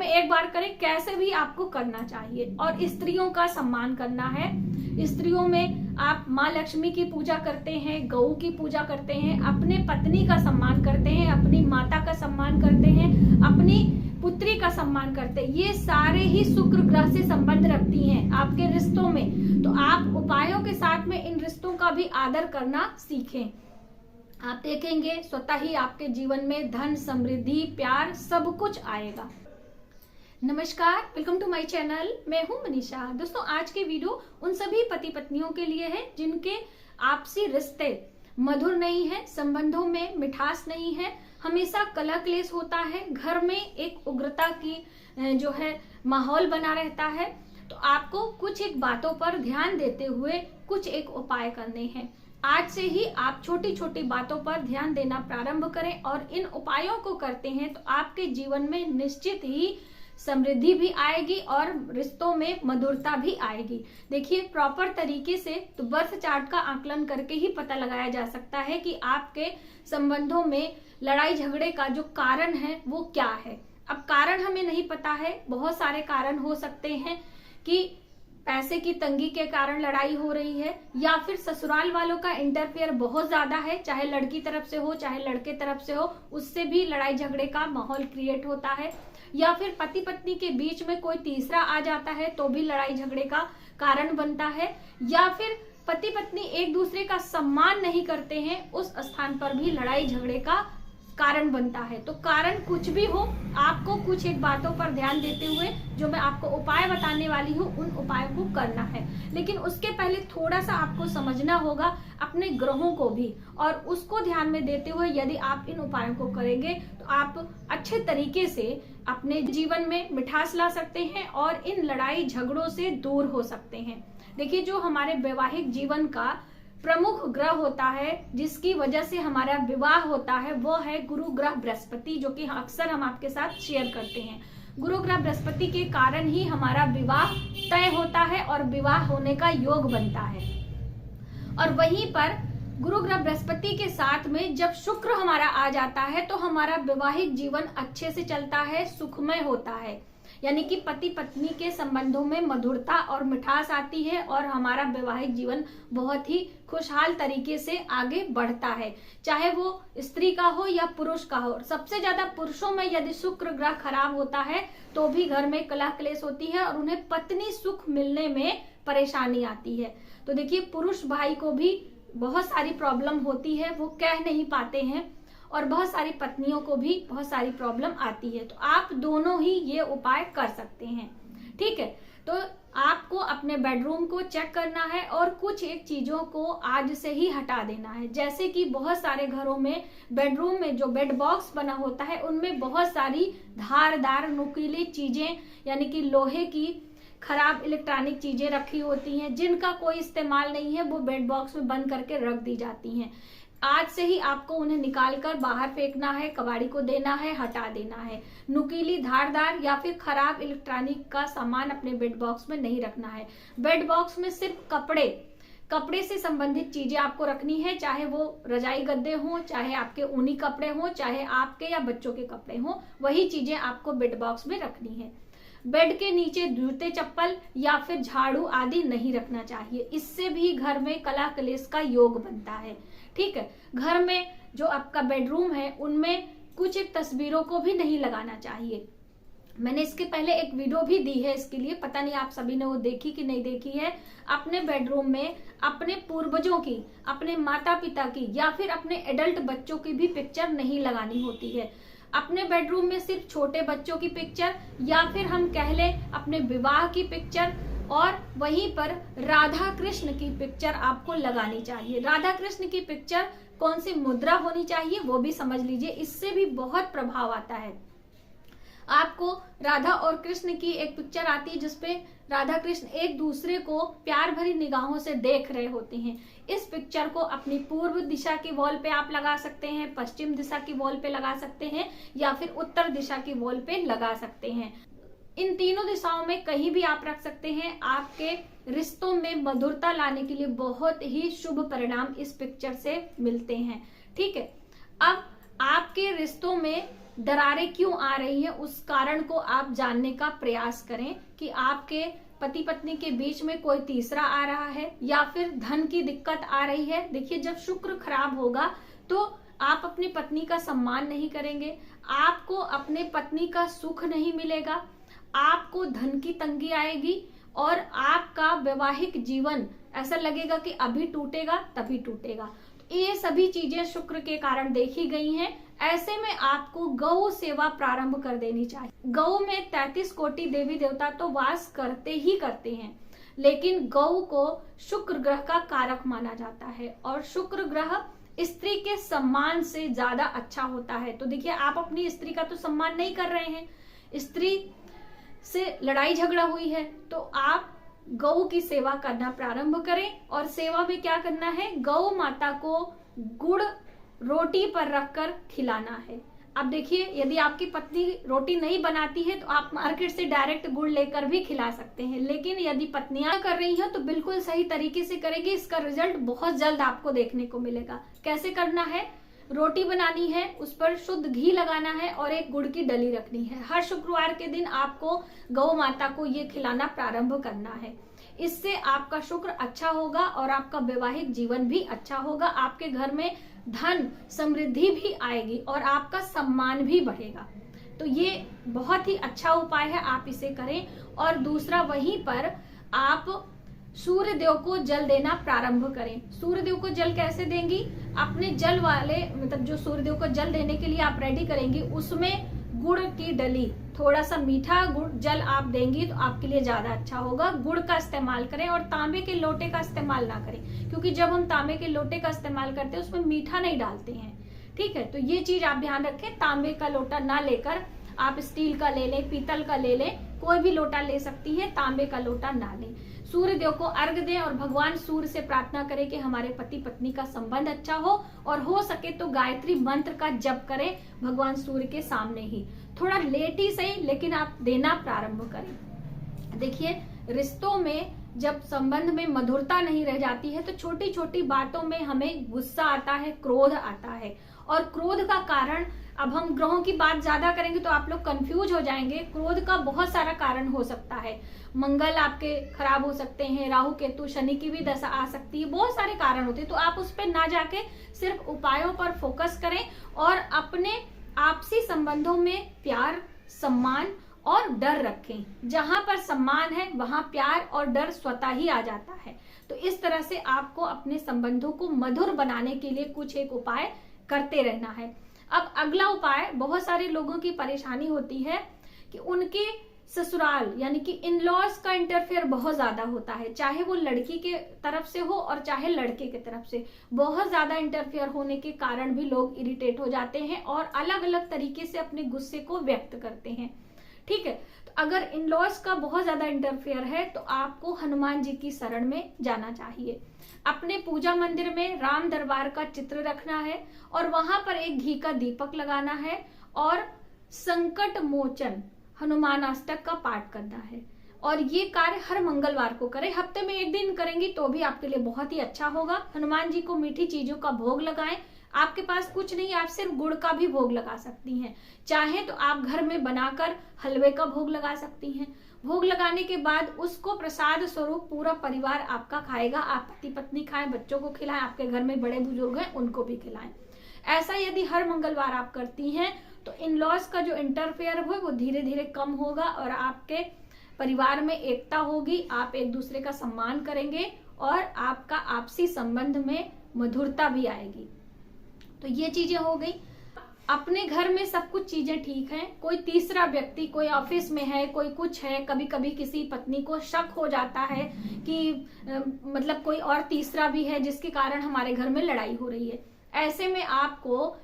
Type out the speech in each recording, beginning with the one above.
एक बार करें, कैसे भी आपको करना चाहिए। और स्त्रियों का सम्मान करना है। स्त्रियों में आप माँ लक्ष्मी की पूजा करते हैं, गौ की पूजा करते हैं, अपने पत्नी का सम्मान करते हैं, अपनी माता का सम्मान करते हैं, अपनी पुत्री का सम्मान करते हैं। ये सारे ही शुक्र ग्रह से संबंध रखती हैं आपके रिश्तों में। तो आप उपायों के साथ में इन रिश्तों का भी आदर करना सीखें। आप देखेंगे स्वतः ही आपके जीवन में धन, समृद्धि, प्यार सब कुछ आएगा। नमस्कार, वेलकम टू माय चैनल। मैं हूं मनीषा। दोस्तों, आज के वीडियो उन सभी पति पत्नियों के लिए है जिनके आपसी रिश्ते मधुर नहीं है, संबंधों में मिठास नहीं है, हमेशा कलह क्लेश होता है, घर में एक उग्रता की जो है माहौल बना रहता है। तो आपको कुछ एक बातों पर ध्यान देते हुए कुछ एक उपाय करने हैं। आज से ही आप छोटी छोटी बातों पर ध्यान देना प्रारंभ करें और इन उपायों को करते हैं तो आपके जीवन में निश्चित ही समृद्धि भी आएगी और रिश्तों में मधुरता भी आएगी। देखिए, प्रॉपर तरीके से तो बर्थ चार्ट का आकलन करके ही पता लगाया जा सकता है कि आपके संबंधों में लड़ाई झगड़े का जो कारण है वो क्या है। अब कारण हमें नहीं पता है, बहुत सारे कारण हो सकते हैं कि पैसे की तंगी के कारण लड़ाई हो रही है, या फिर ससुराल वालों का इंटरफेयर बहुत ज्यादा है, चाहे लड़की तरफ से हो चाहे लड़के तरफ से हो, उससे भी लड़ाई झगड़े का माहौल क्रिएट होता है, या फिर पति पत्नी के बीच में कोई तीसरा आ जाता है तो भी लड़ाई झगड़े का कारण बनता है, या फिर पति पत्नी एक दूसरे का सम्मान नहीं करते हैं, उस स्थान पर भी लड़ाई झगड़े का कारण बनता है। तो कारण कुछ भी हो, आपको कुछ एक बातों पर ध्यान देते हुए जो मैं आपको उपाय बताने वाली हूँ उन उपायों को करना है। लेकिन उसके पहले थोड़ा सा आपको समझना होगा अपने ग्रहों को भी, और उसको ध्यान में देते हुए यदि आप इन उपायों को करेंगे तो आप अच्छे तरीके से अपने जीवन में मिठास ला सकते हैं और इन लड़ाई झगड़ों से दूर हो सकते हैं। देखिए, जो हमारे वैवाहिक जीवन का प्रमुख ग्रह होता है जिसकी वजह से हमारा विवाह होता है वो है गुरु ग्रह बृहस्पति, जो कि अक्सर हम आपके साथ शेयर करते हैं। गुरु ग्रह बृहस्पति के कारण ही हमारा विवाह तय होता है और विवाह होने का योग बनता है। और वहीं पर गुरु ग्रह बृहस्पति के साथ में जब शुक्र हमारा आ जाता है तो हमारा वैवाहिक जीवन अच्छे से चलता है, सुखमय होता है, यानी कि पति पत्नी के संबंधों में मधुरता और मिठास आती है और हमारा वैवाहिक जीवन बहुत ही खुशहाल तरीके से आगे बढ़ता है, चाहे वो स्त्री का हो या पुरुष का हो। सबसे ज्यादा पुरुषों में यदि शुक्र ग्रह खराब होता है तो भी घर में कलह क्लेश होती है और उन्हें पत्नी सुख मिलने में परेशानी आती है। तो देखिए, पुरुष भाई को भी बहुत सारी प्रॉब्लम होती है, वो कह नहीं पाते हैं, और बहुत सारी पत्नियों को भी बहुत सारी प्रॉब्लम आती है। तो आप दोनों ही ये उपाय कर सकते हैं, ठीक है। तो आपको अपने बेडरूम को चेक करना है और कुछ एक चीजों को आज से ही हटा देना है। जैसे कि बहुत सारे घरों में बेडरूम में जो बेड बॉक्स बना होता है उनमें बहुत सारी धारदार नुकीली चीजें, यानी कि लोहे की खराब इलेक्ट्रॉनिक चीजें रखी होती हैं जिनका कोई इस्तेमाल नहीं है, वो बेड बॉक्स में बंद करके रख दी जाती हैं। आज से ही आपको उन्हें निकालकर बाहर फेंकना है, कबाड़ी को देना है, हटा देना है। नुकीली, धारदार या फिर खराब इलेक्ट्रॉनिक का सामान अपने बेड बॉक्स में नहीं रखना है। बेड बॉक्स में सिर्फ कपड़े से संबंधित चीजें आपको रखनी है, चाहे वो रजाई गद्दे हों, चाहे आपके ऊनी कपड़े हों, चाहे आपके या बच्चों के कपड़े हों, वही चीजें आपको बेड बॉक्स में रखनी है। बेड के नीचे जूते, चप्पल या फिर झाड़ू आदि नहीं रखना चाहिए, इससे भी घर में कलह क्लेश का योग बनता है, ठीक है। घर में जो आपका बेडरूम है उनमें कुछ एक तस्वीरों को भी नहीं लगाना चाहिए। मैंने इसके पहले एक वीडियो भी दी है इसके लिए, पता नहीं आप सभी ने वो देखी कि नहीं देखी है। अपने बेडरूम में अपने पूर्वजों की, अपने माता पिता की या फिर अपने एडल्ट बच्चों की भी पिक्चर नहीं लगानी होती है। अपने बेडरूम में सिर्फ छोटे बच्चों की पिक्चर या फिर हम कह लें अपने विवाह की पिक्चर, और वहीं पर राधा कृष्ण की पिक्चर आपको लगानी चाहिए। राधा कृष्ण की पिक्चर कौन सी मुद्रा होनी चाहिए वो भी समझ लीजिए, इससे भी बहुत प्रभाव आता है। आपको राधा और कृष्ण की एक पिक्चर आती है जिसपे राधा कृष्ण एक दूसरे को प्यार भरी निगाहों से देख रहे होते हैं। इस पिक्चर को अपनी पूर्व दिशा की वॉल पे आप लगा सकते हैं, पश्चिम दिशा की वॉल पे लगा सकते हैं, या फिर उत्तर दिशा की वॉल पे लगा सकते हैं। इन तीनों दिशाओं में कहीं भी आप रख सकते हैं। आपके रिश्तों में मधुरता लाने के लिए बहुत ही शुभ परिणाम इस पिक्चर से मिलते हैं, ठीक है। अब आपके रिश्तों में दरारें क्यों आ रही है, उस कारण को आप जानने का प्रयास करें कि आपके पति पत्नी के बीच में कोई तीसरा आ रहा है या फिर धन की दिक्कत आ रही है। देखिए, जब शुक्र खराब होगा तो आप अपनी पत्नी का सम्मान नहीं करेंगे, आपको अपने पत्नी का सुख नहीं मिलेगा, आपको धन की तंगी आएगी और आपका वैवाहिक जीवन ऐसा लगेगा कि अभी टूटेगा तभी टूटेगा। तो ये सभी चीजें शुक्र के कारण देखी गई हैं। ऐसे में आपको गौ सेवा प्रारंभ कर देनी चाहिए। गौ में 33 कोटि देवी देवता तो वास करते ही करते हैं, लेकिन गौ को शुक्र ग्रह का कारक माना जाता है और शुक्र ग्रह स्त्री के सम्मान से ज्यादा अच्छा होता है। तो देखिए, आप अपनी स्त्री का तो सम्मान नहीं कर रहे हैं, स्त्री से लड़ाई झगड़ा हुई है, तो आप गौ की सेवा करना प्रारंभ करें। और सेवा में क्या करना है, गौ माता को गुड़ रोटी पर रखकर खिलाना है। अब देखिए, यदि आपकी पत्नी रोटी नहीं बनाती है तो आप मार्केट से डायरेक्ट गुड़ लेकर भी खिला सकते हैं, लेकिन यदि पत्नियां कर रही हैं तो बिल्कुल सही तरीके से करेगी, इसका रिजल्ट बहुत जल्द आपको देखने को मिलेगा। कैसे करना है, रोटी बनानी है, उस पर शुद्ध घी लगाना है और एक गुड़ की डली रखनी है। हर शुक्रवार के दिन आपको गौ माता को ये खिलाना प्रारंभ करना है। इससे आपका शुक्र अच्छा होगा और आपका वैवाहिक जीवन भी अच्छा होगा, आपके घर में धन समृद्धि भी आएगी और आपका सम्मान भी बढ़ेगा। तो ये बहुत ही अच्छा उपाय है, आप इसे करें। और दूसरा, वहीं पर आप सूर्य देव को जल देना प्रारंभ करें। सूर्य देव को जल कैसे देंगी, अपने जल वाले मतलब जो सूर्य देव को जल देने के लिए आप रेडी करेंगी, उसमें गुड़ की डली, थोड़ा सा मीठा गुड़ जल आप देंगी तो आपके लिए ज्यादा अच्छा होगा। गुड़ का इस्तेमाल करें और तांबे के लोटे का इस्तेमाल ना करें, क्योंकि जब हम तांबे के लोटे का इस्तेमाल करते हैं उसमें मीठा नहीं डालते हैं। ठीक है, तो ये चीज आप ध्यान रखें। तांबे का लोटा ना लेकर आप स्टील का ले लें, पीतल का ले लें, कोई भी लोटा ले सकती है, तांबे का लोटा ना लें। सूर्य देव को अर्घ दें और भगवान सूर्य से प्रार्थना करें कि हमारे पति पत्नी का संबंध अच्छा हो, और हो सके तो गायत्री मंत्र का जप करें भगवान सूर्य के सामने ही। थोड़ा लेट ही सही, लेकिन आप देना प्रारंभ करें। देखिए, रिश्तों में जब संबंध में मधुरता नहीं रह जाती है तो छोटी छोटी बातों में हमें गुस्सा आता है, क्रोध आता है। और क्रोध का कारण, अब हम ग्रहों की बात ज्यादा करेंगे तो आप लोग कंफ्यूज हो जाएंगे। क्रोध का बहुत सारा कारण हो सकता है, मंगल आपके खराब हो सकते हैं, राहु केतु शनि की भी दशा आ सकती है, बहुत सारे कारण होते हैं। तो आप उस पर ना जाके सिर्फ उपायों पर फोकस करें और अपने आपसी संबंधों में प्यार, सम्मान और डर रखें। जहां पर सम्मान है वहां प्यार और डर स्वतः ही आ जाता है। तो इस तरह से आपको अपने संबंधों को मधुर बनाने के लिए कुछ एक उपाय करते रहना है। अब अगला उपाय, बहुत सारे लोगों की परेशानी होती है कि उनके ससुराल यानी कि इन लॉज का इंटरफेयर बहुत ज्यादा होता है, चाहे वो लड़की के तरफ से हो और चाहे लड़के के तरफ से। बहुत ज्यादा इंटरफेयर होने के कारण भी लोग इरिटेट हो जाते हैं और अलग अलग तरीके से अपने गुस्से को व्यक्त करते हैं। ठीक है, तो अगर इन लॉज का बहुत ज्यादा इंटरफेयर है तो आपको हनुमान जी की शरण में जाना चाहिए। अपने पूजा मंदिर में राम दरबार का चित्र रखना है और वहां पर एक घी का दीपक लगाना है और संकट मोचन हनुमान अष्टक का पाठ करना है। और ये कार्य हर मंगलवार को करें, हफ्ते में एक दिन करेंगी तो भी आपके लिए बहुत ही अच्छा होगा। हनुमान जी को मीठी चीजों का भोग लगाएं। आपके पास कुछ नहीं, आप सिर्फ गुड़ का भी भोग लगा सकती हैं। चाहे तो आप घर में बनाकर हलवे का भोग लगा सकती हैं। भोग लगाने के बाद उसको प्रसाद स्वरूप पूरा परिवार आपका खाएगा। आप पति पत्नी खाएं, बच्चों को खिलाएं, आपके घर में बड़े बुजुर्ग हैं उनको भी खिलाएं। ऐसा यदि हर मंगलवार आप करती हैं तो इन लॉज का जो इंटरफेयर हो वो धीरे धीरे कम होगा और आपके परिवार में एकता होगी, आप एक दूसरे का सम्मान करेंगे और आपका आपसी संबंध में मधुरता भी आएगी। तो ये चीजें हो गई। अपने घर में सब कुछ चीजें ठीक हैं, कोई तीसरा व्यक्ति, कोई ऑफिस में है, कोई कुछ है, कभी कभी किसी पत्नी को शक हो जाता है कि मतलब कोई और तीसरा भी है जिसके कारण हमारे घर में लड़ाई हो रही है। ऐसे में आपको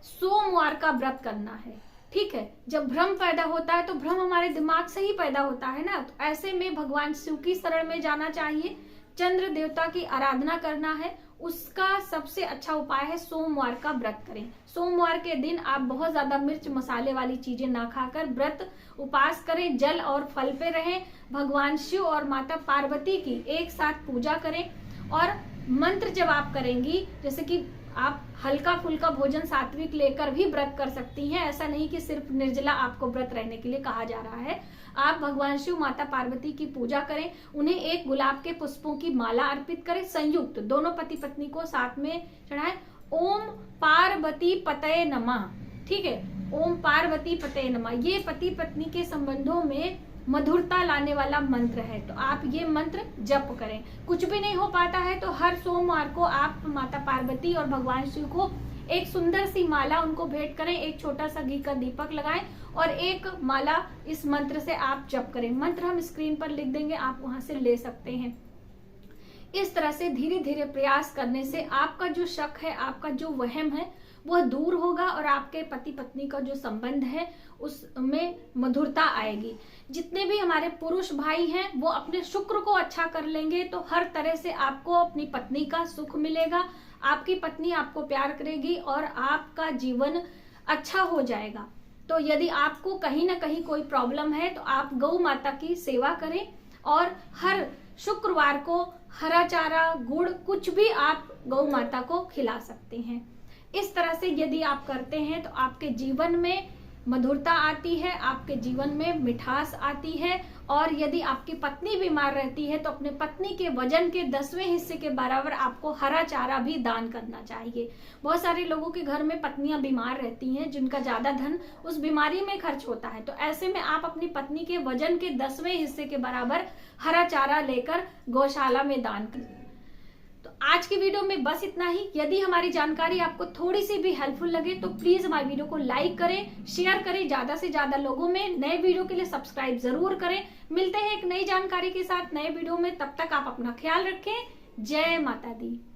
सोमवार का व्रत करना है। ठीक है, जब भ्रम पैदा होता है तो भ्रम हमारे दिमाग से ही पैदा होता है ना, तो ऐसे में भगवान शिव की शरण में जाना चाहिए, चंद्र देवता की आराधना करना है। उसका सबसे अच्छा उपाय है सोमवार का व्रत करें। सोमवार के दिन आप बहुत ज्यादा मिर्च मसाले वाली चीजें ना खाकर व्रत उपास करें, जल और फल पे रहें, भगवान शिव और माता पार्वती की एक साथ पूजा करें और मंत्र जब आप करेंगी, जैसे कि आप हल्का फुल्का भोजन सात्विक लेकर भी व्रत कर सकती हैं। ऐसा नहीं कि सिर्फ निर्जला आपको व्रत रहने के लिए कहा जा रहा है। आप भगवान शिव, माता पार्वती की पूजा करें, उन्हें एक गुलाब के पुष्पों की माला अर्पित करें, संयुक्त दोनों पति पत्नी को साथ में चढ़ाएं। ओम पार्वती पतये नमः, ठीक है, ओम पार्वती पतये नमः। ये पति पत्नी के संबंधों में मधुरता लाने वाला मंत्र है, तो आप ये मंत्र जप करें। कुछ भी नहीं हो पाता है तो हर सोमवार को आप माता पार्वती और भगवान शिव को एक सुंदर सी माला उनको भेंट करें, एक छोटा सा घी का दीपक लगाएं और एक माला इस मंत्र से आप जप करें। मंत्र हम स्क्रीन पर लिख देंगे, आप वहां से ले सकते हैं। इस तरह से धीरे धीरे प्रयास करने से आपका जो शक है, आपका जो वहम है, वह दूर होगा और आपके पति पत्नी का जो संबंध है उसमें मधुरता आएगी। जितने भी हमारे पुरुष भाई हैं वो अपने शुक्र को अच्छा कर लेंगे तो हर तरह से आपको अपनी पत्नी का सुख मिलेगा, आपकी पत्नी आपको प्यार करेगी और आपका जीवन अच्छा हो जाएगा। तो यदि आपको कहीं ना कहीं कोई प्रॉब्लम है तो आप गौ माता की सेवा करें और हर शुक्रवार को हरा चारा, गुड़, कुछ भी आप गौ माता को खिला सकते हैं। इस तरह से यदि आप करते हैं तो आपके जीवन में मधुरता आती है, आपके जीवन में मिठास आती है। और यदि आपकी पत्नी बीमार रहती है तो अपने पत्नी के वजन के 10वें हिस्से के बराबर आपको हरा चारा भी दान करना चाहिए। बहुत सारे लोगों के घर में पत्नियां बीमार रहती हैं जिनका ज्यादा धन उस बीमारी में खर्च होता है, तो ऐसे में आप अपनी पत्नी के वजन के 10वें हिस्से के बराबर हरा चारा लेकर गौशाला में दान करें। तो आज की वीडियो में बस इतना ही। यदि हमारी जानकारी आपको थोड़ी सी भी हेल्पफुल लगे तो प्लीज हमारी वीडियो को लाइक करें, शेयर करें ज्यादा से ज्यादा लोगों में। नए वीडियो के लिए सब्सक्राइब जरूर करें। मिलते हैं एक नई जानकारी के साथ नए वीडियो में, तब तक आप अपना ख्याल रखें। जय माता दी।